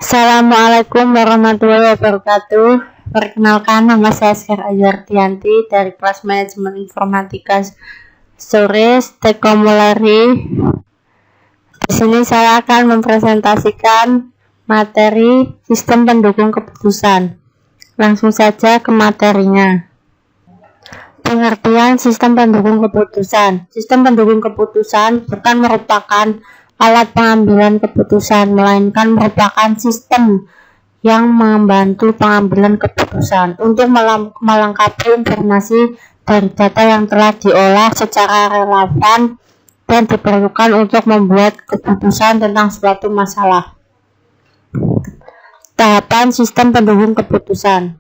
Assalamualaikum warahmatullahi wabarakatuh. Perkenalkan, nama saya Askar Azartianti dari kelas manajemen informatika sore Tekomulari. Di sini saya akan mempresentasikan materi sistem pendukung keputusan. Langsung saja ke materinya. Pengertian sistem pendukung keputusan. Sistem pendukung keputusan bukan merupakan alat pengambilan keputusan, melainkan merupakan sistem yang membantu pengambilan keputusan untuk melengkapi informasi dari data yang telah diolah secara relevan dan diperlukan untuk membuat keputusan tentang suatu masalah. Tahapan sistem pendukung keputusan.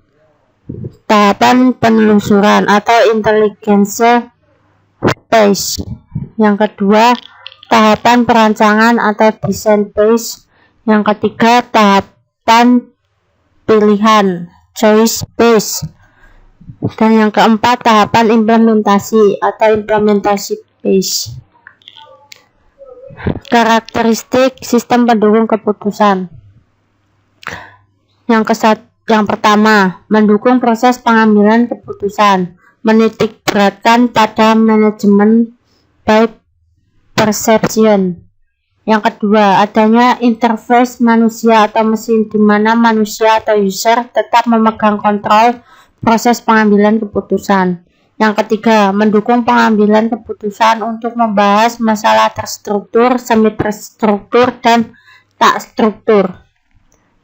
Tahapan penelusuran atau intelligence phase. Yang kedua, tahapan perancangan atau design phase. Yang ketiga, tahapan pilihan choice phase. Dan yang keempat, tahapan implementasi atau implementasi phase. Karakteristik sistem pendukung keputusan. Yang pertama, mendukung proses pengambilan keputusan, menitik beratkan pada manajemen by perception. Yang kedua, adanya interface manusia atau mesin di mana manusia atau user tetap memegang kontrol proses pengambilan keputusan. Yang ketiga, mendukung pengambilan keputusan untuk membahas masalah terstruktur, semi terstruktur, dan tak struktur.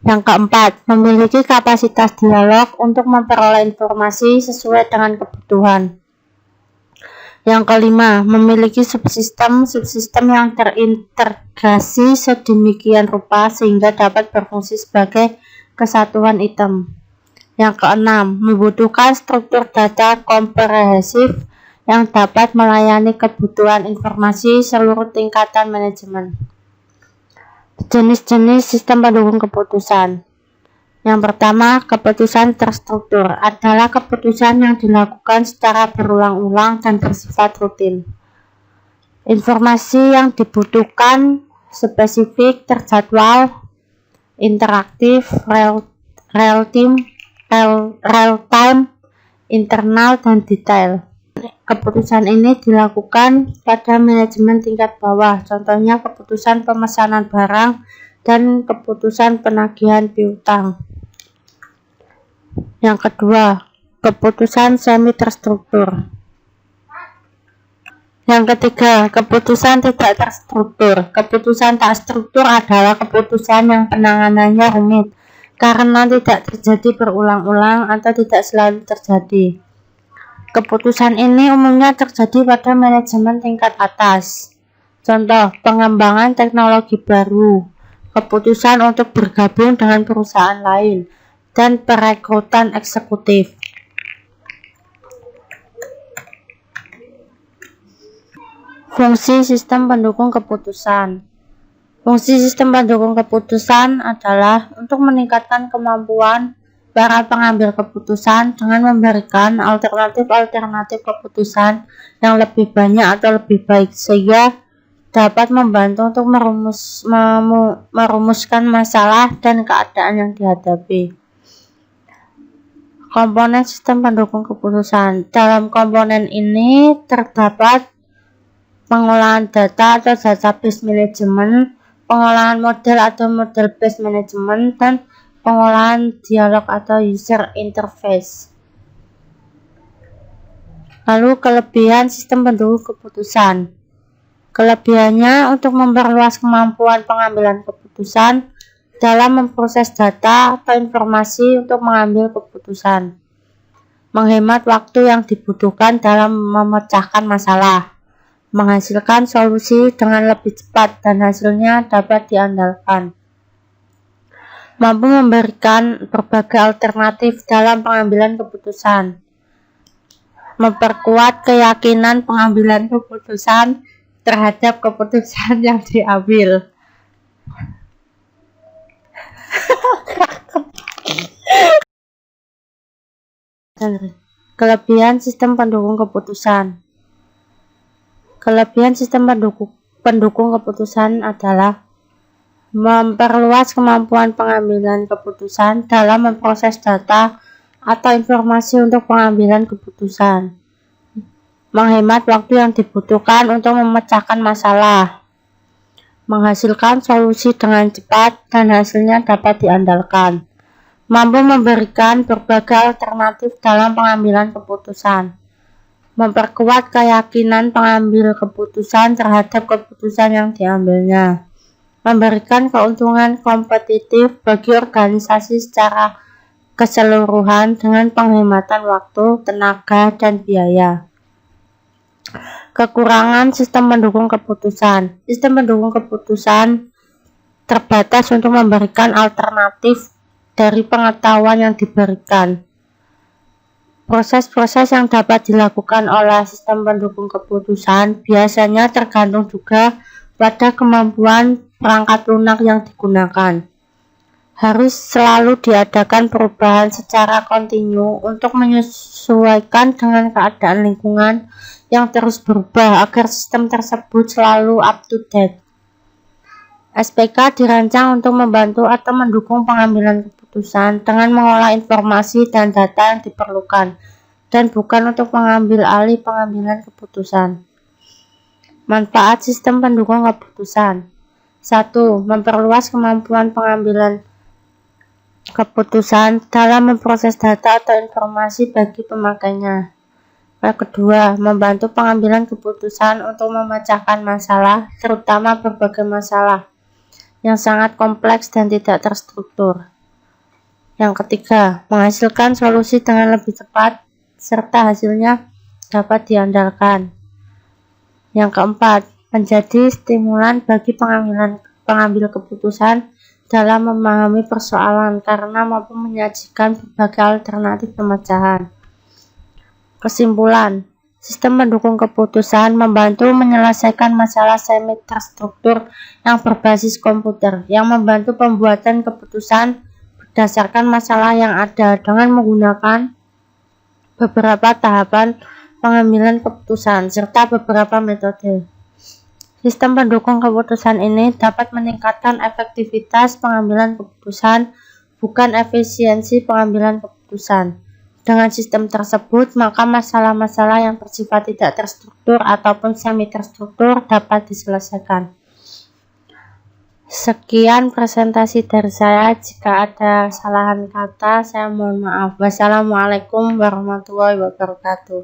Yang keempat, memiliki kapasitas dialog untuk memperoleh informasi sesuai dengan kebutuhan. Yang kelima, memiliki subsistem yang terintegrasi sedemikian rupa sehingga dapat berfungsi sebagai kesatuan item. Yang keenam, membutuhkan struktur data komprehensif yang dapat melayani kebutuhan informasi seluruh tingkatan manajemen. Jenis-jenis sistem pendukung keputusan. Yang pertama, keputusan terstruktur adalah keputusan yang dilakukan secara berulang-ulang dan bersifat rutin. Informasi yang dibutuhkan spesifik, terjadwal, interaktif, real-time, internal, dan detail. Keputusan ini dilakukan pada manajemen tingkat bawah, contohnya keputusan pemesanan barang dan keputusan penagihan piutang. Yang kedua, keputusan semi terstruktur. Yang ketiga, keputusan tidak terstruktur. Keputusan tak struktur adalah keputusan yang penanganannya rumit karena tidak terjadi berulang-ulang atau tidak selalu terjadi. Keputusan ini umumnya terjadi pada manajemen tingkat atas. Contoh, pengembangan teknologi baru, keputusan untuk bergabung dengan perusahaan lain, dan perekrutan eksekutif. Fungsi sistem pendukung keputusan. Fungsi sistem pendukung keputusan adalah untuk meningkatkan kemampuan para pengambil keputusan dengan memberikan alternatif keputusan yang lebih banyak atau lebih baik sehingga dapat membantu untuk merumuskan masalah dan keadaan yang dihadapi. Komponen sistem pendukung keputusan. Dalam komponen ini terdapat pengolahan data atau database management, pengolahan model atau model based management, dan pengolahan dialog atau user interface. Lalu kelebihan sistem pendukung keputusan. Kelebihannya untuk memperluas kemampuan pengambilan keputusan dalam memproses data atau informasi untuk mengambil keputusan, menghemat waktu yang dibutuhkan dalam memecahkan masalah, menghasilkan solusi dengan lebih cepat dan hasilnya dapat diandalkan, mampu memberikan berbagai alternatif dalam pengambilan keputusan, memperkuat keyakinan pengambilan keputusan terhadap keputusan yang diambil. Kelebihan sistem pendukung keputusan. Kelebihan sistem pendukung keputusan adalah memperluas kemampuan pengambilan keputusan dalam memproses data atau informasi untuk pengambilan keputusan, menghemat waktu yang dibutuhkan untuk memecahkan masalah, menghasilkan solusi dengan cepat dan hasilnya dapat diandalkan, mampu memberikan berbagai alternatif dalam pengambilan keputusan, memperkuat keyakinan pengambil keputusan terhadap keputusan yang diambilnya, memberikan keuntungan kompetitif bagi organisasi secara keseluruhan dengan penghematan waktu, tenaga, dan biaya. Kekurangan sistem pendukung keputusan. Sistem pendukung keputusan terbatas untuk memberikan alternatif dari pengetahuan yang diberikan. Proses-proses yang dapat dilakukan oleh sistem pendukung keputusan biasanya tergantung juga pada kemampuan perangkat lunak yang digunakan. Harus selalu diadakan perubahan secara kontinu untuk menyesuaikan dengan keadaan lingkungan yang terus berubah agar sistem tersebut selalu up to date. SPK dirancang untuk membantu atau mendukung pengambilan keputusan dengan mengolah informasi dan data yang diperlukan dan bukan untuk mengambil alih pengambilan keputusan. Manfaat sistem pendukung keputusan. 1. Memperluas kemampuan pengambilan keputusan dalam memproses data atau informasi bagi pemakainya. Yang kedua, membantu pengambilan keputusan untuk memecahkan masalah, terutama berbagai masalah yang sangat kompleks dan tidak terstruktur. Yang ketiga, menghasilkan solusi dengan lebih cepat serta hasilnya dapat diandalkan. Yang keempat, menjadi stimulan bagi pengambil keputusan dalam memahami persoalan karena mampu menyajikan berbagai alternatif pemecahan. Kesimpulan, sistem pendukung keputusan membantu menyelesaikan masalah semi terstruktur yang berbasis komputer yang membantu pembuatan keputusan berdasarkan masalah yang ada dengan menggunakan beberapa tahapan pengambilan keputusan serta beberapa metode. Sistem pendukung keputusan ini dapat meningkatkan efektivitas pengambilan keputusan, bukan efisiensi pengambilan keputusan. Dengan sistem tersebut, maka masalah-masalah yang bersifat tidak terstruktur ataupun semi terstruktur dapat diselesaikan. Sekian presentasi dari saya. Jika ada kesalahan kata, saya mohon maaf. Wassalamualaikum warahmatullahi wabarakatuh.